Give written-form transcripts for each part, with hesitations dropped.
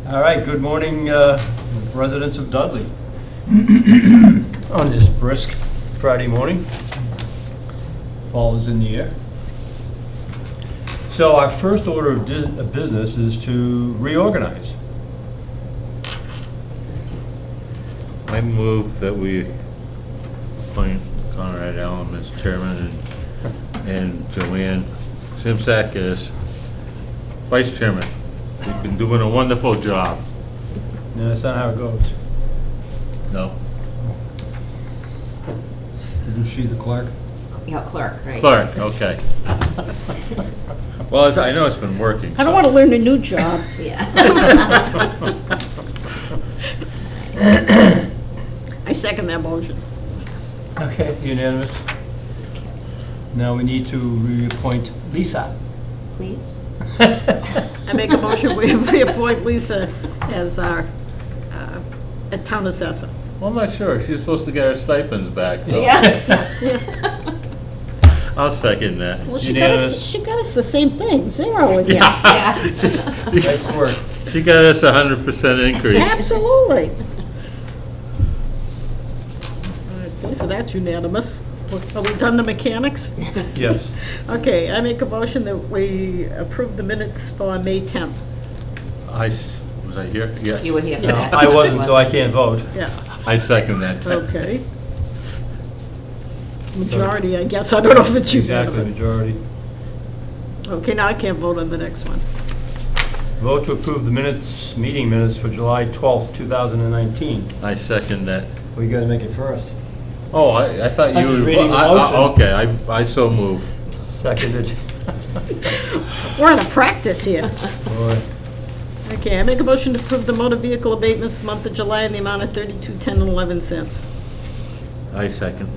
All right, good morning, residents of Dudley. On this brisk Friday morning. Fall is in the air. So our first order of business is to reorganize. I move that we appoint Conrad Allen as chairman and Joanne Simsack as vice chairman. You've been doing a wonderful job. No, that's not how it goes. No? Isn't she the clerk? Yeah, clerk, right. Clerk, okay. Well, I know it's been working. I don't want to learn a new job. Yeah. I second that motion. Okay, unanimous. Now we need to reappoint Lisa. Please? I make a motion, we reappoint Lisa as our town assessor. Well, I'm not sure. She was supposed to get her stipends back, so Yeah. I'll second that. Well, Unanimous. she got us the same thing, 0 again. Yeah. Nice work. She got us 100% increase. Absolutely. Okay, so that's unanimous. Are we done the mechanics? Yes. Okay, I make a motion that we approve the minutes for May 10th. Was I here? Yeah. You were here for No, that. I wasn't, so I can't vote. Yeah, I second that. okay. Majority, I guess. I don't know if it's Exactly, unanimous. majority. Okay, now I can't vote on the next one. Vote to approve the minutes, meeting minutes for July 12th, 2019. I second that. We gotta make it first. Oh, I thought you I'm just were... reading the motion. Okay, I so move. Seconded. We're out of practice here. Boy. Okay, I make a motion to approve the motor vehicle abatements the month of July in the amount of $32.1011. I second.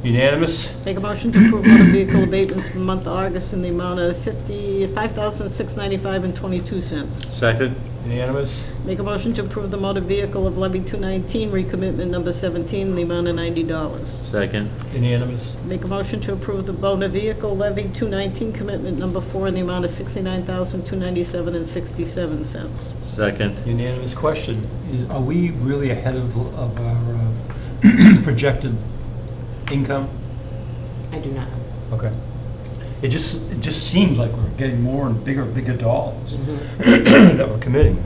Unanimous? Make a motion to approve motor vehicle abatements for the month of August in the amount of $5,695.22. Second? Unanimous? Make a motion to approve the motor vehicle of levy 219 recommitment number 17 in the amount of $90. Second? Unanimous? Make a motion to approve the motor vehicle levy 219 commitment number 4 in the amount of $69,297.67. Second? Unanimous. Question, are we really ahead of our projected income? I do not. Okay. It just seems like we're getting more and bigger dollars that we're committing.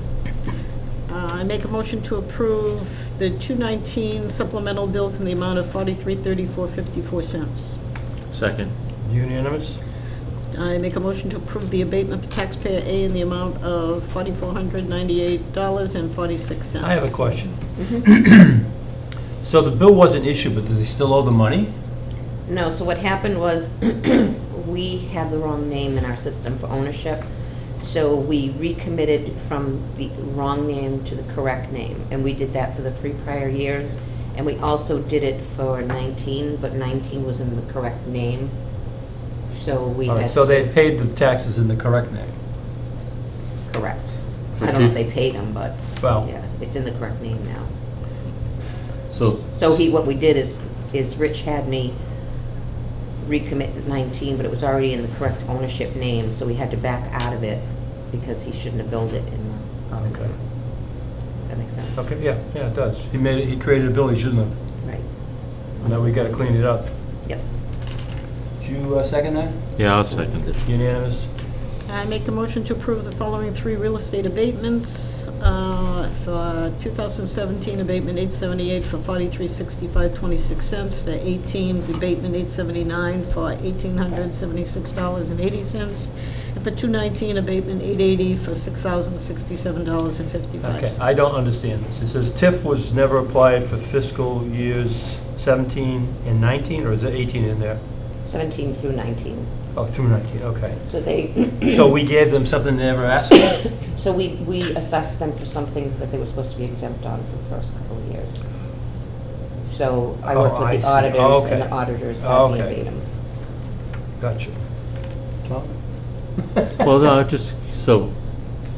I make a motion to approve the 219 supplemental bills in the amount of $43.34.54. Second? Unanimous? I make a motion to approve the abatement for taxpayer A in the amount of $4,498.46. I have a question. So the bill wasn't issued, but do they still owe the money? No, so what happened was, we have the wrong name in our system for ownership, so we recommitted from the wrong name to the correct name, and we did that for the 3 prior years, and we also did it for 19, but 19 was in the correct name, so we All right, had so to... they paid the taxes in the correct name? Correct. For I don't know if two- they paid them, but, Well- yeah, it's in the correct name now. So, So what we did is Rich had me recommit 19, but it was already in the correct ownership name, so we had to back out of it because he shouldn't have billed it in the... Okay. That makes sense? Okay, yeah, it does. He created a bill he shouldn't have. Right. Now we gotta clean it up. Yep. Did you second that? yeah, I'll second it. Unanimous? I make a motion to approve the following 3 real estate abatements. For 2017, abatement 878 for $43.65.26. For 18, abatement 879 for $1,876.80. And for 219, abatement 880 for $6,067.55. Okay, I don't understand this. It says TIF was never applied for fiscal years 17 and 19, or is it 18 in there? 17 through 19. Oh, through 19, okay. So they, So we gave them something they never asked for? so we assessed them for something that they were supposed to be exempt on for the first couple of years. So I worked Oh, I with see. the auditors, Oh, okay. and the auditors Oh, had me okay. abate them. Gotcha. Tom? Well, no, just, so,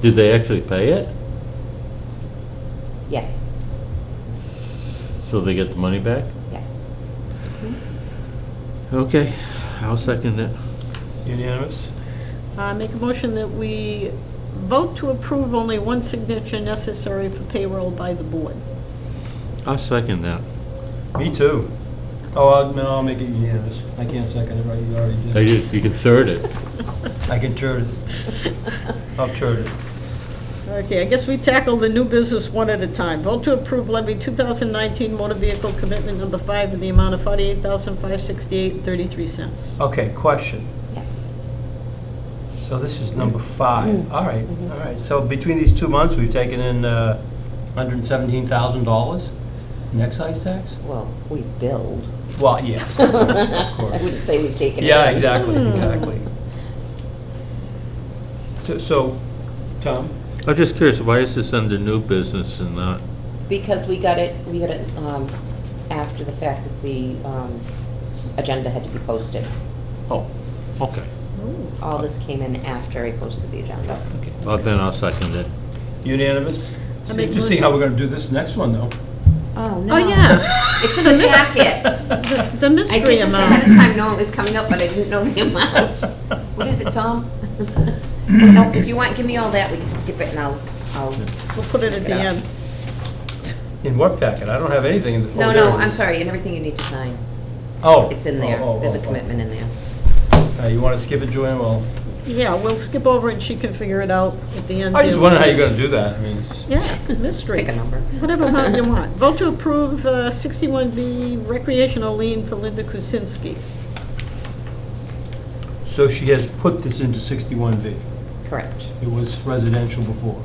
did they actually pay it? Yes, So they get the money back? yes. Okay, I'll second it. Unanimous? Make a motion that we vote to approve only one signature necessary for payroll by the board. I'll second that. Me too. Oh, no, I'll make it unanimous. I can't second it, right? You already did. You can third it. I can turn it. I'll turn it. Okay, I guess we tackle the new business one at a time. Vote to approve levy 2019 motor vehicle commitment number 5 in the amount of $48,568.33. Okay, question. Yes. So this is number 5. All right, all right. So between these 2 months, we've taken in $117,000 in excise tax? Well, we've billed. Well, yes, of course, of I course. wouldn't say we've taken it in. Yeah, exactly, exactly. So, Tom? I'm just curious, why is this under new business and not? Because we got it after the fact that the agenda had to be posted. Oh, okay. All this came in after I posted the agenda. Well, then I'll second it. Unanimous? I make Interesting how we're gonna do this next one, though. Oh, no. Oh, yeah, It's in the packet. the I mystery did this ahead of amount. time knowing it was coming up, but I didn't know the amount. What is it, Tom? No, if you want, give me all that, we can skip it and I'll, We'll put it at the Yeah. end. In what packet? I don't have anything in the. no, no, I'm sorry, and everything you need to sign. Oh. It's in there. Oh, oh, There's a oh, oh. commitment in there. You wanna skip it, Joanne? Well, Yeah, we'll skip over it and she can figure it out at the end. I just wonder how you're gonna do that. I mean, it's. Yeah, Just mystery. pick a number. Whatever amount you want. Vote to approve 61B recreational lien for Linda Kusinski. So she has put this into 61V. Correct, It was residential before.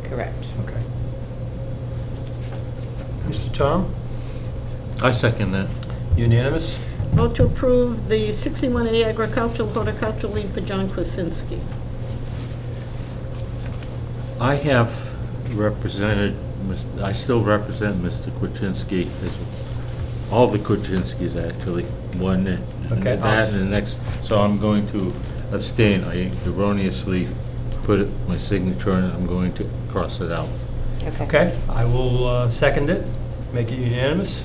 correct. Okay. Mr. Tom? I second that. Unanimous? Vote to approve the 61A agricultural horticultural lien for John Kusinski. I have represented, I still represent Mr. Kuczynski, all the Kuczynskis actually, one, and Okay. that and the next, so I'm going to abstain. I erroneously put my signature on it, I'm going to cross it out. Okay, I will second it, make it unanimous.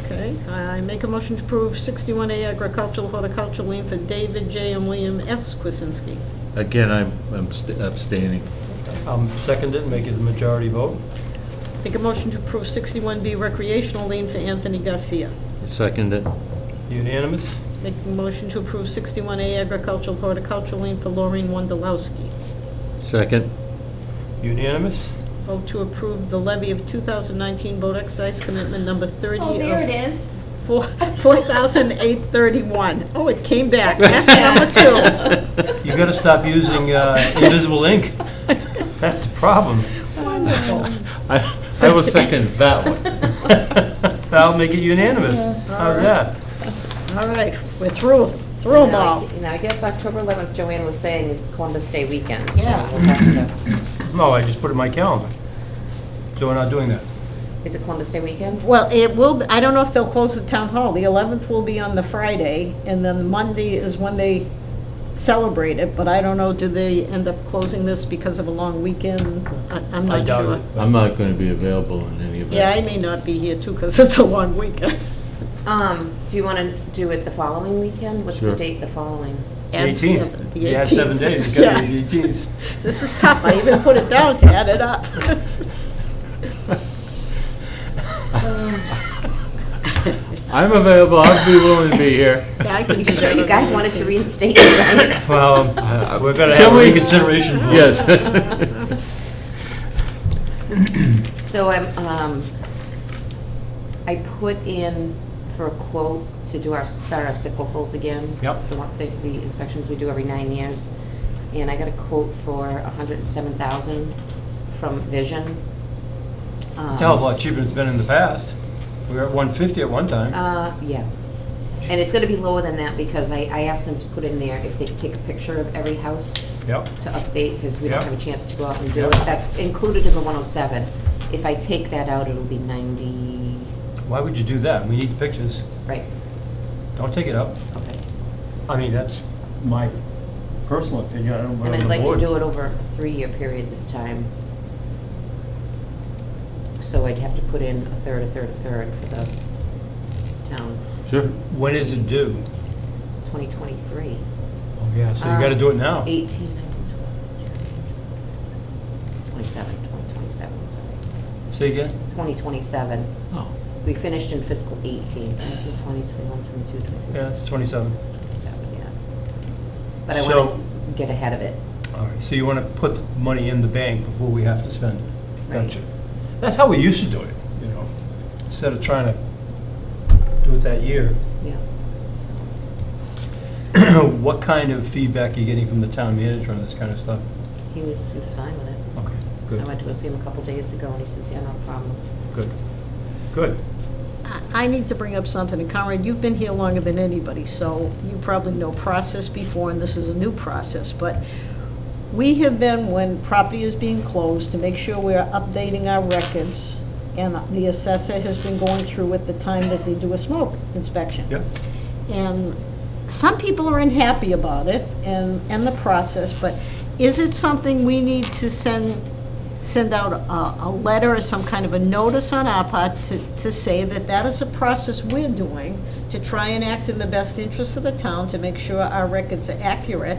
Okay, I make a motion to approve 61A agricultural horticultural lien for David J. and William S. Kusinski. Again, I'm abstaining. Second it, make it a majority vote. Make a motion to approve 61B recreational lien for Anthony Garcia. Second it. Unanimous? Make a motion to approve 61A agricultural horticultural lien for Laureen Wondolowski. Second. Unanimous? Vote to approve the levy of 2019 boat excise commitment number 30 Oh, there it of is. $4,831. Oh, it came back. That's number 2. You gotta stop using invisible ink. That's the problem. Wonderful. I will second that one. I'll make it unanimous. How's that? All right, we're through them all. Now, I guess October 11th, Joanne was saying, is Columbus Day weekend. So Yeah. we'll have to- No, I just put it in my calendar. So we're not doing that. Is it Columbus Day weekend? Well, it will, I don't know if they'll close the town hall. The 11th will be on the Friday, and then Monday is when they celebrate it, but I don't know, do they end up closing this because of a long weekend? I'm I not doubt sure. it. I'm not going to be available in any event. Yeah, I may not be here too, because it's a long weekend. Do you want to do it the following weekend? What's the Sure. date the following? The Add 18th. seven- the You had 18th. 7 days, you gotta be the Yeah. 18th. This is tough. I even put it down to add it up. I'm available, I'll be willing to be here. Yeah, I can You do sure that. you guys wanted to reinstate it, right? Well, we're gonna have Can a we- reconsideration vote. Yes. So I put in for a quote to do start our cyclicals again. Yep. The inspections we do every 9 years. And I got a quote for $107,000 from Vision. It's a hell of a lot cheaper than it's been in the past. We were at 150 at one time. Yeah. And it's gonna be lower than that because I asked them to put in there if they could take a picture of every house Yep. to update, because we don't Yep. have a chance to go out and do Yep. it. That's included in the 107. If I take that out, it'll be 90, Why would you do that? We need the pictures. right, Don't take it up. okay. I mean, that's my personal opinion. I don't know. And I'd like to do it over a 3-year period this time. So I'd have to put in a third for the town, Sure. When is it due? 2023. Oh, yeah, so you gotta do it now. 18, 19, 20. 2027, sorry. Say again? 2027. Oh. We finished in fiscal 18, 19, 20, 21, 22, 23. Yeah, it's 27. 27, yeah. But I So- want to get ahead of it. All right, so you want to put money in the bank before we have to spend it? Right. Gotcha. That's how we used to do it, you know, instead of trying to do it that year. Yeah. What kind of feedback are you getting from the town manager on this kind of stuff? He was fine with it. Okay, I good, went to go see him a couple days ago, and he says, yeah, no problem. good, good. I need to bring up something, and Conrad, you've been here longer than anybody, so you probably know process before, and this is a new process, but we have been, when property is being closed, to make sure we're updating our records, and the assessor has been going through at the time that they do a smoke inspection. Yep. And some people are unhappy about it and the process, but is it something we need to send out a letter or some kind of a notice on our part to say that that is a process we're doing to try and act in the best interest of the town, to make sure our records are accurate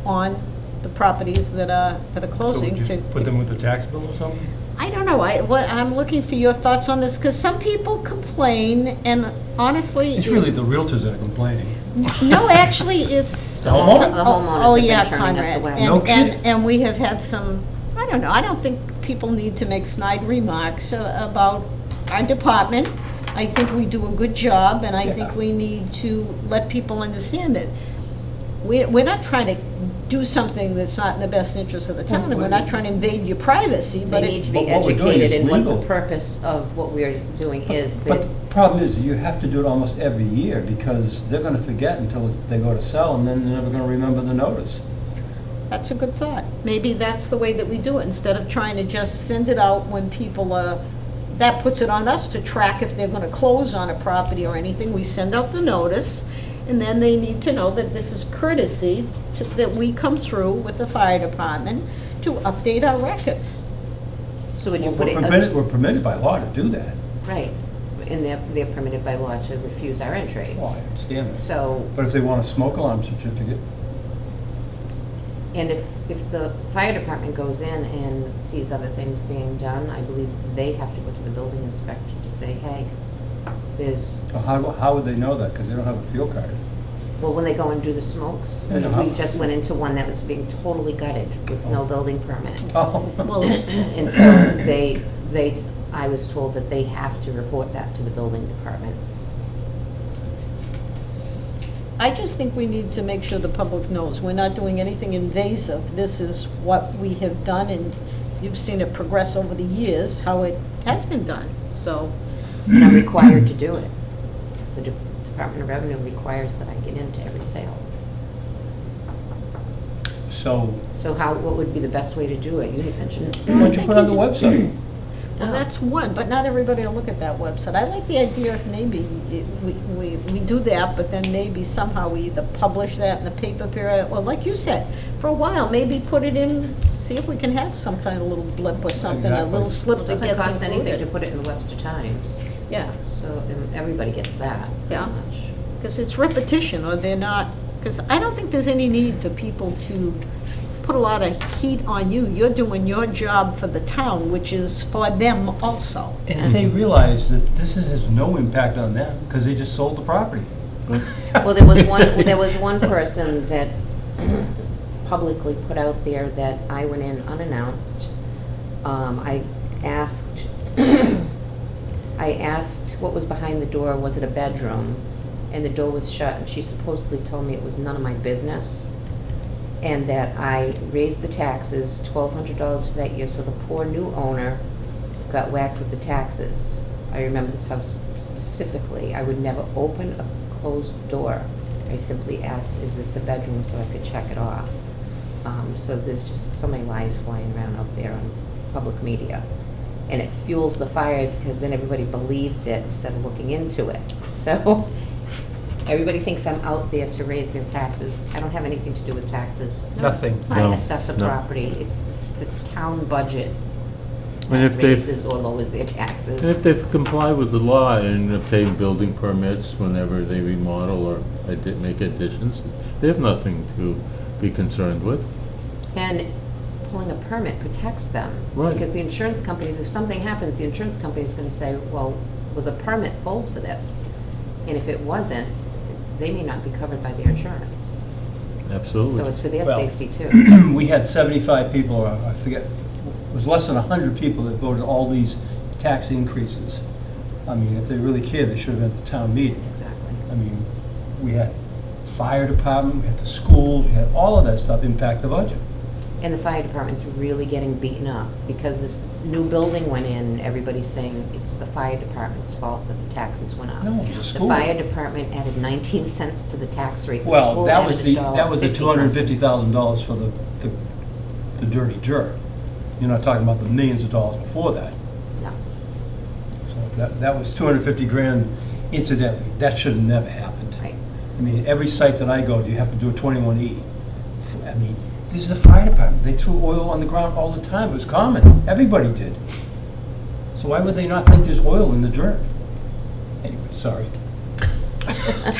on the properties that are So closing? would you put them with the tax bill or something? I don't know, I'm looking for your thoughts on this, because some people complain, and honestly. It's really the realtors that are complaining. No, actually, it's. The homeowner? The homeowners Oh, have been yeah, turning us Conrad. away. No And, kidding. and we have had some, I don't know, I don't think people need to make snide remarks about our department. I think we do a good job, and I think Yeah. we need to let people understand that we're not trying to do something that's not in the best interest of the town, and we're not trying to invade your privacy, They but need to be But what we're doing educated is in what legal. the purpose of what we're doing is. But That the problem is, you have to do it almost every year, because they're gonna forget until they go to sell, and then they're never gonna remember the notice. that's a good thought. Maybe that's the way that we do it, instead of trying to just send it out when people are, that puts it on us to track if they're gonna close on a property or anything. We send out the notice, and then they need to know that this is courtesy that we come through with the fire department to update our records. So would you We're put it? permitted, we're permitted by law to do that. Right, and they're permitted by law to refuse our entry. Well, I understand that. So, But if they want a smoke alarm certificate, and if the fire department goes in and sees other things being done, I believe they have to go to the building inspector to say, hey, there's, how would they know that? Because they don't have a field card. well, when they go and do the smokes, Yeah. we just went into one that was being totally gutted with no building permit. Oh. Well, And so I was told that they have to report that to the building department. I just think we need to make sure the public knows, we're not doing anything invasive. This is what we have done, and you've seen it progress over the years, how it has been done, so. And I'm required to do it. The Department of Revenue requires that I get into every sale. So, So what would be the best way to do it? You had mentioned. why don't you put it on the website? Well, that's one, but not everybody will look at that website. I like the idea of maybe we do that, but then maybe somehow we either publish that in the paper period, or like you said, for a while, maybe put it in, see if we can have some kind of little blip or something, a Exactly. little slip It that doesn't gets cost anything to included. put it in the Webster Times, Yeah, so everybody gets that, Yeah. pretty much. because it's repetition, or they're not, because I don't think there's any need for people to put a lot of heat on you. You're doing your job for the town, which is for them also. And they realize that this has no impact on them, because they just sold the property. Well, there was one person that publicly put out there that I went in unannounced. I asked what was behind the door, was it a bedroom? And the door was shut, and she supposedly told me it was none of my business, and that I raised the taxes, $1,200 for that year, so the poor new owner got whacked with the taxes. I remember this house specifically. I would never open a closed door. I simply asked, is this a bedroom, so I could check it off. So there's just so many lies flying around out there on public media. And it fuels the fire, because then everybody believes it instead of looking into it. So everybody thinks I'm out there to raise their taxes. I don't have anything to do with taxes. Nothing. I No, assess a no. property. It's the town budget And if that they- raises or lowers their taxes. And if they comply with the law and obtain building permits whenever they remodel or make additions, they have nothing to be concerned with. And pulling a permit protects them. Right. Because the insurance companies, if something happens, the insurance company is gonna say, well, was a permit pulled for this? And if it wasn't, they may not be covered by their insurance. Absolutely. So it's for their Well, safety too. We had 75 people, or I forget, it was less than 100 people that voted all these tax increases. I mean, if they really cared, they should have been at the town meeting. Exactly. I mean, we had fire department, we had the schools, we had all of that stuff impact the budget. And the fire department's really getting beaten up because this new building went in, everybody's saying it's the fire department's fault that the taxes went up. No, it was the school. The fire department added 19 cents to the tax rate. The Well, school that added was the $1.50. $250,000 for the dirty jerk. You're not talking about the millions of dollars before that. No. So that was 250 grand incidentally. That should have never happened. Right. I mean, every site that I go to, you have to do a 21E. I mean, this is the fire department. They threw oil on the ground all the time. It was common. Everybody did. So why would they not think there's oil in the dirt? Anyway, sorry.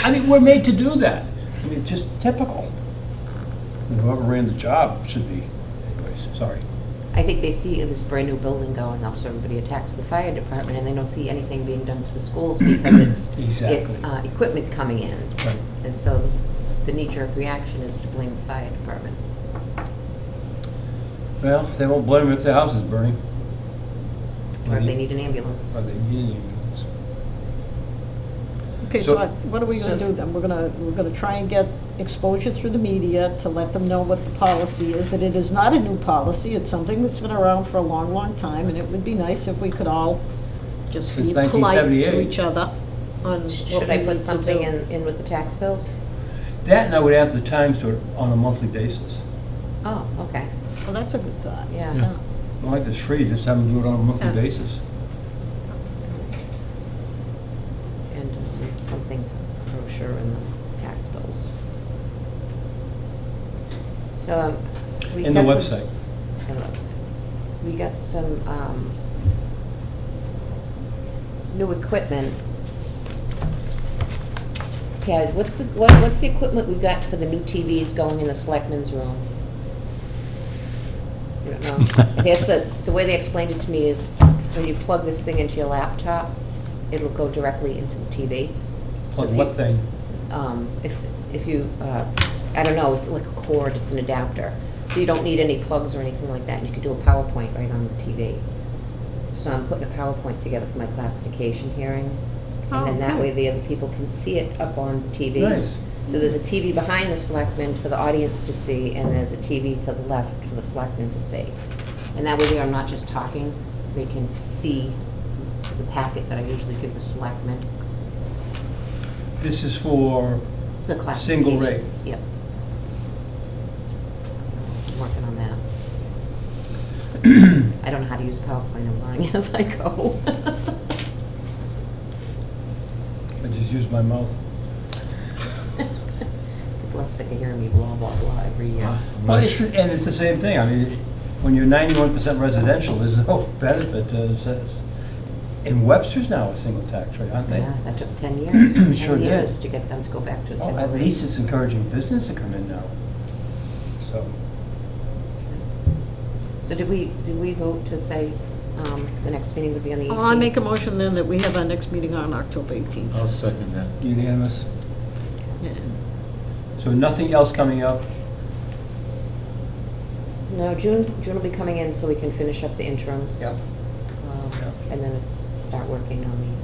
I mean, we're made to do that. I mean, just typical. And whoever ran the job should be. Anyways, sorry. I think they see this brand-new building going up, so everybody attacks the fire department, and they don't see anything being done to the schools because it's Exactly. equipment coming in. Right. And so the knee-jerk reaction is to blame the fire department. Well, they won't blame them if their house is burning. Or if they need an ambulance. Or they need an ambulance. Okay, So- so what are we gonna do then? We're gonna try and get exposure through the media to let them know what the policy is, that it is not a new policy, it's something that's been around for a long, long time, and it would be nice if we could all just be Since polite to 1978. each other on what Should we I need put to something do. in with the tax bills? That, and I would add the times to it on a monthly basis. Oh, okay, Well, that's a good thought. yeah. Yeah. Not like it's free, just have them do it on a monthly Yeah. basis. And something brochure in the tax bills. So, we In the got some- website. In the website. We got some, new equipment. Ted, what's the equipment we got for the new TVs going in the selectmen's room? You don't know? I guess the way they explained it to me is when you plug this thing into your laptop, it'll go directly into the TV. So Plug if what you- thing? If you, I don't know, it's like a cord, it's an adapter. So you don't need any plugs or anything like that, and you can do a PowerPoint right on the TV. So I'm putting a PowerPoint together for my classification hearing, and then that Oh, way good. the other people can see it up on TV. Nice. So there's a TV behind the selectmen for the audience to see, and there's a TV to the left for the selectmen to see. And that way they are not just talking, they can see the packet that I usually give the selectmen, This is for, the classification. Single rate. Yep. So I'm working on that. I don't know how to use PowerPoint, I'm learning as I go. I just use my mouth. People are sick of hearing me blah, blah, blah every year. Well, and it's the same thing. I mean, when you're 91% residential, there's no benefit to, in Webster's now a single tax rate, aren't they? Yeah, that took 10 years. Sure 10 did. years to get them to go back to a Well, single at rate. least it's encouraging business to come in now. So, So did we vote to say the next meeting would be on the 18th? I'll make a motion then that we have our next meeting on October 18th. I'll second that. unanimous. Yeah. So nothing else coming up? No, June will be coming in so we can finish up the interims. Yep. Yep. And then start working on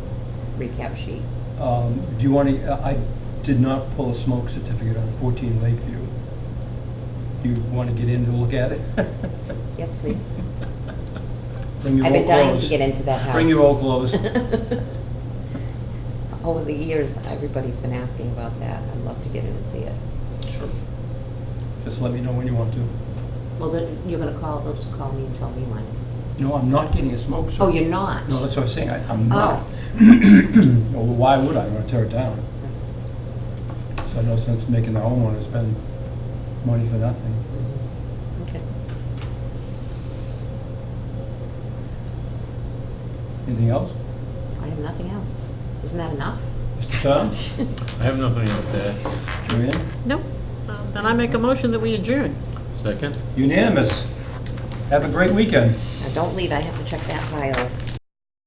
the recap sheet. Do you want to, I did not pull a smoke certificate on 14 Lakeview. Do you want to get in to look at it? Yes, please. Bring your I've been old dying clothes. to get into that house. Bring your old clothes. Over the years, everybody's been asking about that. I'd love to get in and see it. Sure. Just let me know when you want to. Well, you're gonna call, they'll just call me and tell me when. No, I'm not getting a smoke Oh, certificate. you're not? No, that's what I was saying, I'm not. Oh. Well, why would I? I'm gonna tear it down. So no sense making the homeowner spend money for nothing. Okay. Anything else? I have nothing else. Isn't that enough? Mr. Tom? I have nothing else to add. Joanne? No? Then I make a motion that we adjourn. Second? Unanimous. Have a great weekend. Now, don't leave, I have to check that file.